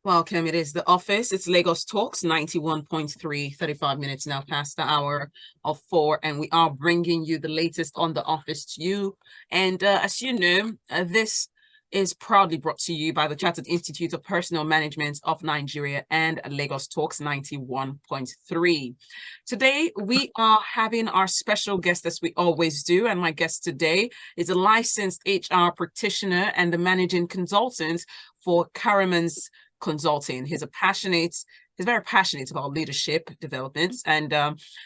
Welcome. It is the office. It's Lagos Talks 91.3, 35 minutes now past the hour of 4. And we are bringing you the latest on the office to you. And as you know, this is proudly brought to you by the Chartered Institute of Personnel Management of Nigeria and Lagos Talks 91.3. Today, we are having our special guest, as we always do. And my guest today is a licensed HR practitioner and the managing consultant for Karemanz Consulting. He's very passionate about leadership development and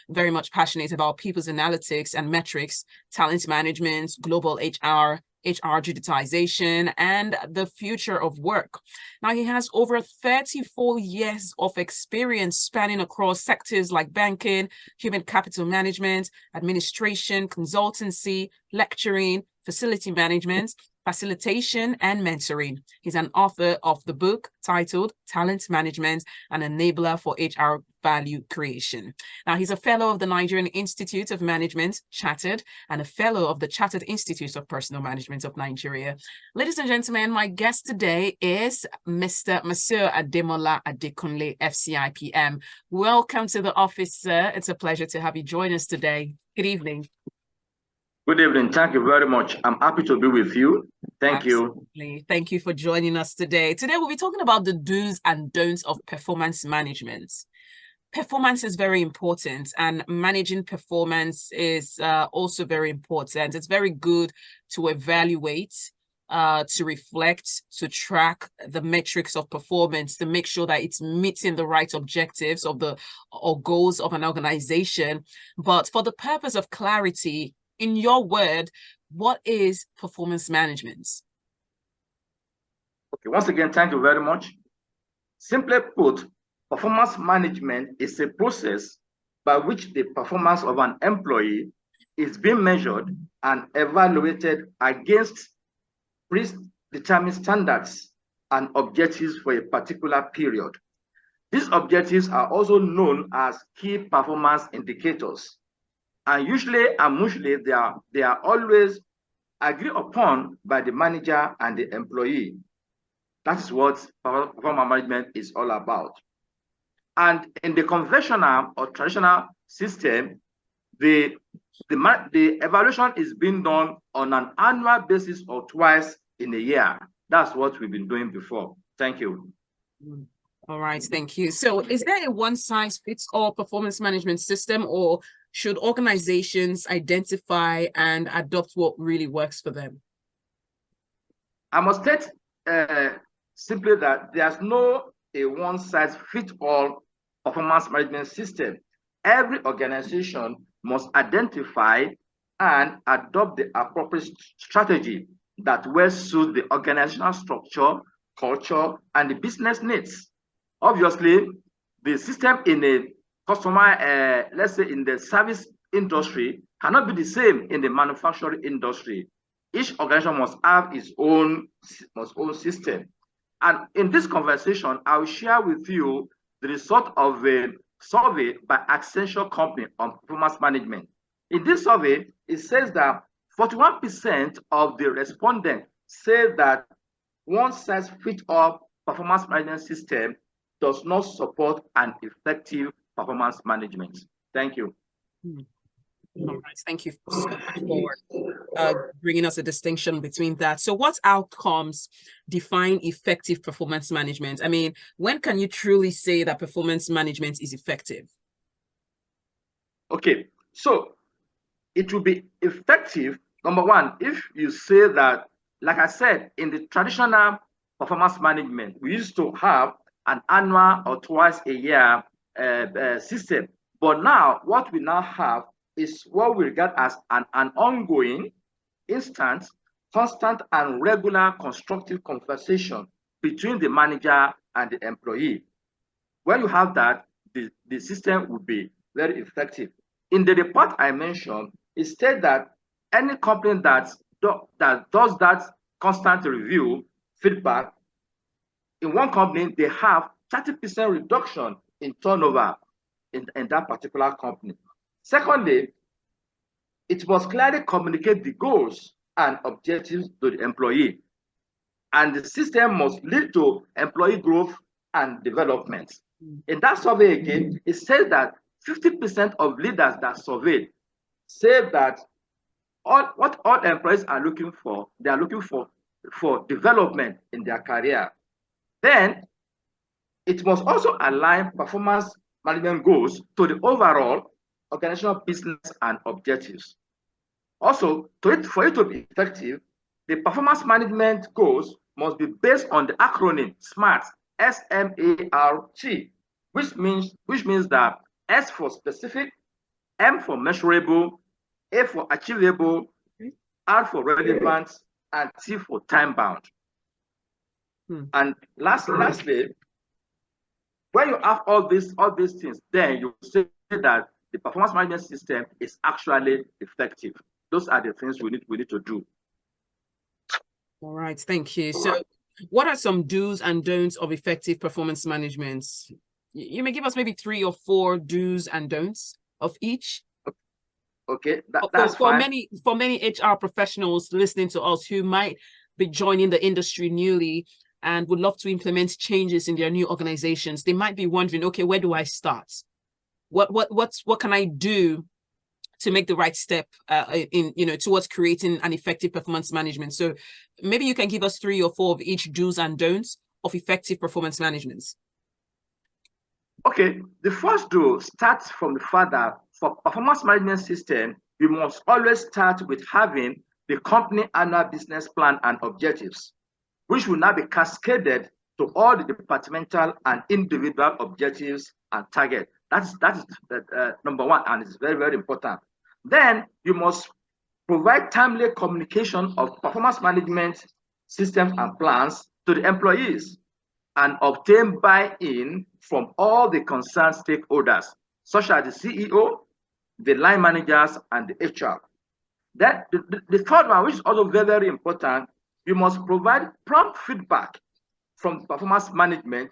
very much passionate about people's analytics and metrics, talent management, global HR digitization, and the future of work. Now, he has over 34 years of experience spanning across sectors like banking, human capital management, administration, consultancy, lecturing, facility management, facilitation, and mentoring. He's an author of the book titled Talent Management, an Enabler for HR Value Creation. Now, he's a fellow of the Nigerian Institute of Management, Chartered, and a fellow of the Chartered Institute of Personnel Management of Nigeria. Ladies and gentlemen, my guest today is Mr. Mansur Adekunle, FCIPM. Welcome to the office, sir. It's a pleasure to have you join us today. Good evening. Good evening. Thank you very much. I'm happy to be with you. Thank Absolutely. you. Thank you for joining us today. Today, we'll be talking about the do's and don'ts of performance management. Performance is very important, and managing performance is also very important. It's very good to evaluate, to reflect, to track the metrics of performance to make sure that it's meeting the right objectives or goals of an organization. But for the purpose of clarity, in your word, what is performance management? Okay, once again, thank you very much. Simply put, performance management is a process by which the performance of an employee is being measured and evaluated against predetermined standards and objectives for a particular period. These objectives are also known as key performance indicators. And usually and mostly they are always agreed upon by the manager and the employee. That's what performance management is all about. And in the conventional or traditional system, the evaluation is being done on an annual basis or twice in a year. That's what we've been doing before. Thank you. All right, thank you. So is there a one-size-fits-all performance management system, or should organizations identify and adopt what really works for them? I must state simply that there's no a one-size-fits-all performance management system. Every organization must identify and adopt the appropriate strategy that will suit the organizational structure, culture, and the business needs. Obviously, the system in a customer, let's say in the service industry, cannot be the same in the manufacturing industry. Each organization must have its own system. And in this conversation, I will share with you the result of a survey by Accenture Company on performance management. In this survey, it says that 41% of the respondents say that one-size-fits-all performance management system does not support an effective performance management. Thank you. All right. Thank you so much for bringing us a distinction between that. So what outcomes define effective performance management? I mean, when can you truly say that performance management is effective? Okay, so it will be effective, number one, if you say that, like I said, in the traditional performance management, we used to have an annual or twice a year system. But now, what we now have is what we regard as an ongoing, instant, constant, and regular constructive conversation between the manager and the employee. When you have that, the system will be very effective. In the report I mentioned, it stated that any company that does that constant review feedback, in one company, they have 30% reduction in turnover in that particular company. Secondly, it must clearly communicate the goals and objectives to the employee. And the system must lead to employee growth and development. In that survey again, it says that 50% of leaders that surveyed say that what all employees are looking for, they are looking for development in their career. Then it must also align performance management goals to the overall organizational business and objectives. Also, for it to be effective, the performance management goals must be based on the acronym SMART, S-M-A-R-T, which means that S for specific, M for measurable, A for achievable, R for relevant, and T for time bound. And lastly, when you have all these things, then you say that the performance management system is actually effective. Those are the things we need to do. All right, thank you. So what are some do's and don'ts of effective performance management? You may give us maybe 3 or 4 do's and don'ts of each. Okay, that's fine. For many HR professionals listening to us who might be joining the industry newly and would love to implement changes in their new organizations, they might be wondering, okay, where do I start? What can I do to make the right step towards creating an effective performance management? So maybe you can give us 3 or 4 of each do's and don'ts of effective performance management. Okay, the first do starts from the fact that for performance management system, we must always start with having the company annual business plan and objectives, which will now be cascaded to all the departmental and individual objectives and targets. That is number one, and it's very, very important. Then you must provide timely communication of performance management systems and plans to the employees and obtain buy-in from all the concerned stakeholders, such as the CEO, the line managers, and the HR. Then the third one, which is also very, very important, you must provide prompt feedback from performance management,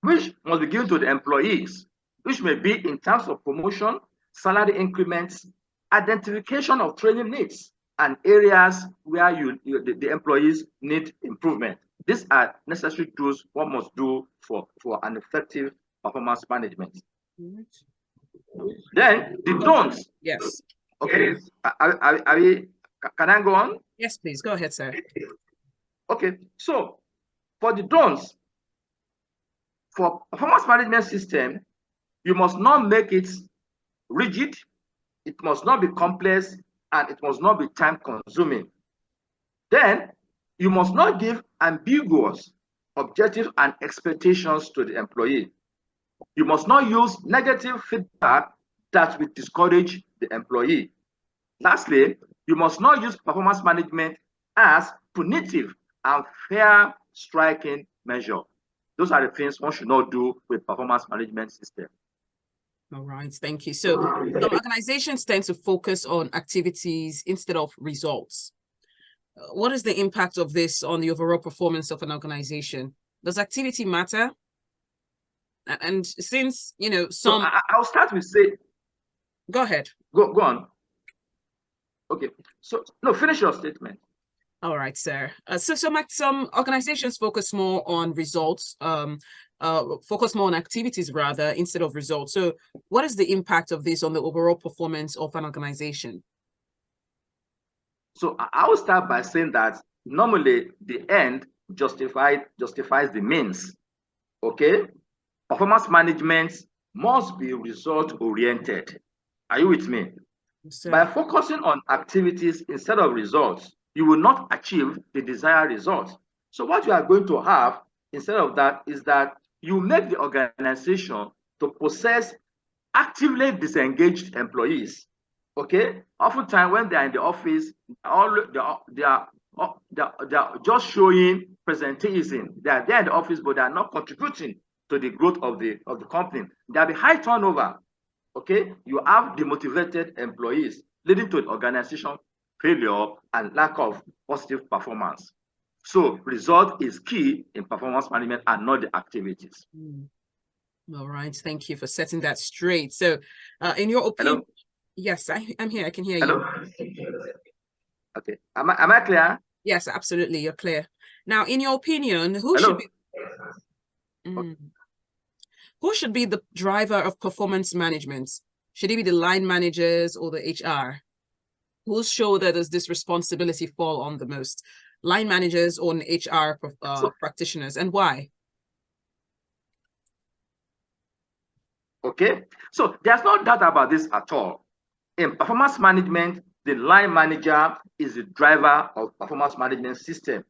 which must be given to the employees, which may be in terms of promotion, salary increments, identification of training needs, and areas where the employees need improvement. These are necessary tools one must do for an effective performance management. Then the don'ts. Yes. Okay. Can I go on? Yes, please. Go ahead, sir. Okay. So for the don'ts, for performance management system, you must not make it rigid, it must not be complex, and it must not be time consuming. Then you must not give ambiguous objectives and expectations to the employee. You must not use negative feedback that will discourage the employee. Lastly, you must not use performance management as punitive and fair striking measure. Those are the things one should not do with performance management system. All right, thank you. So some organizations tend to focus on activities instead of results. What is the impact of this on the overall performance of an organization? Does activity matter? And since, some... So I'll start with say... Go ahead. Go on. Okay. So, no, finish your statement. All right, sir. So some organizations focus more on results, focus more on activities rather instead of results. So what is the impact of this on the overall performance of an organization? So I will start by saying that normally the end justifies the means. Okay? Performance management must be result oriented. Are you with me? Yes, by focusing on activities instead of results, you will not achieve the desired results. So what you are going to have instead of that is that you make the organization to possess actively disengaged employees. Okay? Oftentimes when they are in the office, they are just showing presenteeism. They are there in the office, but they are not contributing to the growth of the company. There will be high turnover. Okay, you have demotivated employees, leading to organization failure and lack of positive performance. So result is key in performance management and not the activities. All right, thank you for setting that straight. So in your opinion... Hello? Yes, I'm here, I can hear Hello? you. Okay, am I clear? Yes, absolutely, you're clear. Now, in your opinion, who Hello? should be... Mm. Who should be the driver of performance management? Should it be the line managers or the HR? Whose shoulder does this responsibility fall on the most? Line managers or HR practitioners, and why? Okay, so there's no doubt about this at all. In performance management, the line manager is the driver of performance management system.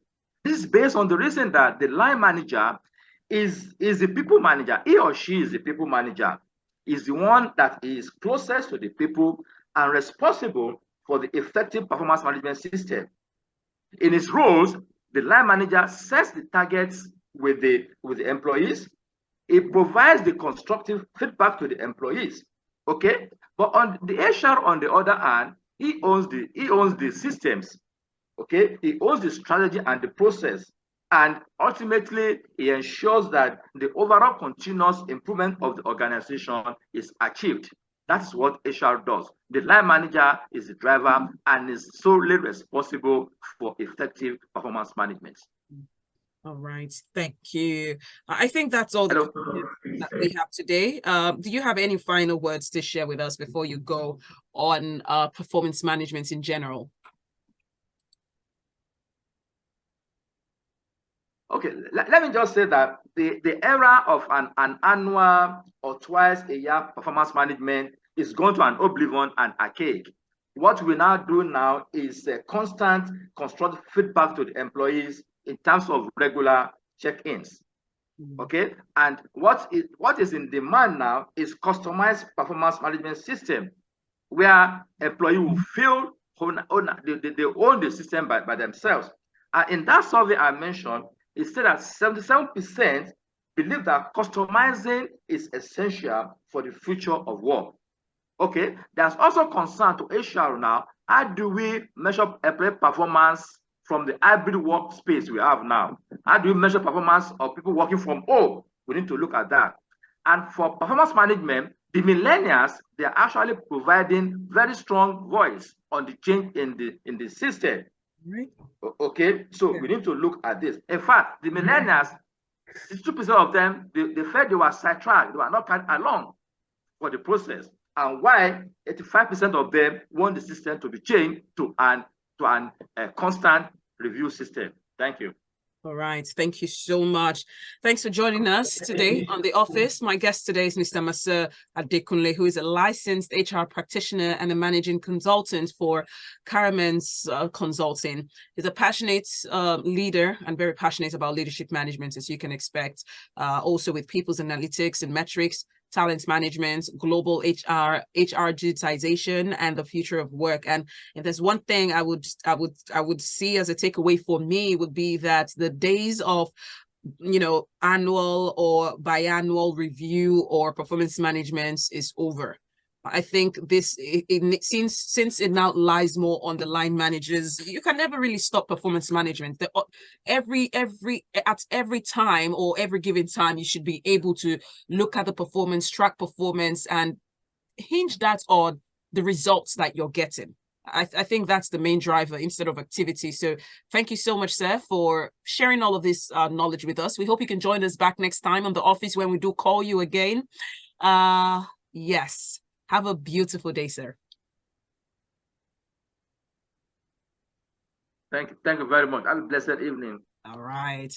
This is based on the reason that the line manager is the people manager. He or she is the people manager, is the one that is closest to the people and responsible for the effective performance management system. In his roles, the line manager sets the targets with the employees. It provides the constructive feedback to the employees. Okay, but on the HR, on the other hand, he owns the systems. Okay, he owns the strategy and the process, and ultimately he ensures that the overall continuous improvement of the organization is achieved. That's what HR does. The line manager is the driver and is solely responsible for effective performance management. All right, thank you. I think that's all that we have today. Do you have any final words to share with us before you go on performance management in general? Okay, let me just say that the era of an annual or twice a year performance management is going to an oblivion and archaic. What we now do now is a constant constructive feedback to the employees in terms of regular check-ins. Okay, and what is in demand now is customized performance management system, where employee will feel they own the system by themselves. And in that survey I mentioned, it said that 77% believe that customizing is essential for the future of work. Okay, there's also concern to HR now. How do we measure employee performance from the hybrid workspace we have now? How do we measure performance of people working from home? We need to look at that. And for performance management, the millennials, they're actually providing very strong voice on the change in the system. Right. Okay, so we need to look at this. In fact, the millennials, 62% of them, they felt they were sidetracked, they were not carried along for the process. And why 85% of them want the system to be changed to a constant review system. Thank you. All right. Thank you so much. Thanks for joining us today on The Office. My guest today is Mr. Mansur Adekunle, who is a licensed HR practitioner and a managing consultant for Karemanz Consulting. He's a passionate leader and very passionate about leadership management, as you can expect, also with people's analytics and metrics, talent management, global HR digitization, and the future of work. And if there's one thing I would see as a takeaway for me, would be that the days of annual or biannual review or performance management is over. I think this, since it now lies more on the line managers, you can never really stop performance management. At every time or every given time, you should be able to look at the performance, track performance, and hinge that on the results that you're getting. I think that's the main driver instead of activity. So thank you so much, sir, for sharing all of this knowledge with us. We hope you can join us back next time on The Office when we do call you again. Yes. Have a beautiful day, sir. Thank you very much. Have a blessed evening. All right.